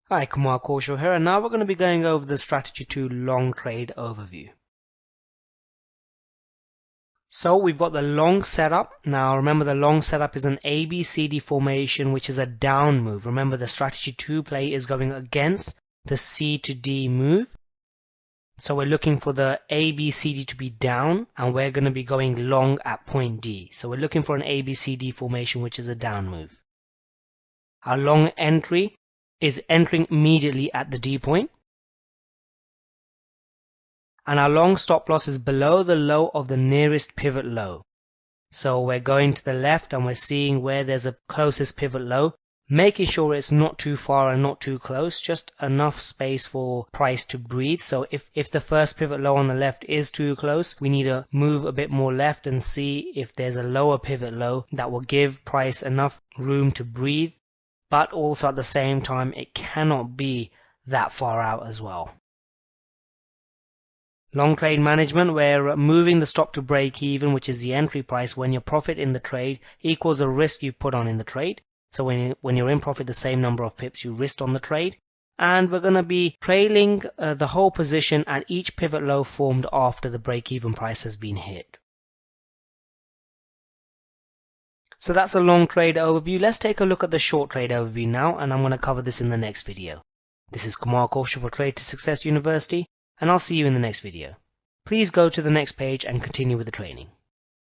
Hi, Kumar here, and now we're going to be going over the Strategy 2 long trade overview. So we've got the long setup. Now remember, the long setup is an ABCD formation, which is a down move. Remember, the Strategy 2 play is going against the C to D move. So we're looking for the ABCD to be down, and we're going to be going long at point D. So we're looking for an ABCD formation, which is a down move. Our long entry is entering immediately at the D point. And our long stop loss is below the low of the nearest pivot low. So we're going to the left and we're seeing where there's a closest pivot low, making sure it's not too far and not too close, just enough space for price to breathe. So if the first pivot low on the left is too close, we need to move a bit more left and see if there's a lower pivot low that will give price enough room to breathe, but also at the same time it cannot be that far out as well. Long trade management, we're moving the stop to break even, which is the entry price when your profit in the trade equals the risk you've put on in the trade. So when you're in profit, the same number of pips you risked on the trade. And we're going to be trailing the whole position at each pivot low formed after the break even price has been hit. So that's a long trade overview. Let's take a look at the short trade overview now, and I'm going to cover this in the next video. This is Kumar for Trade to Success University, and I'll see you in the next video. Please go to the next page and continue with the training.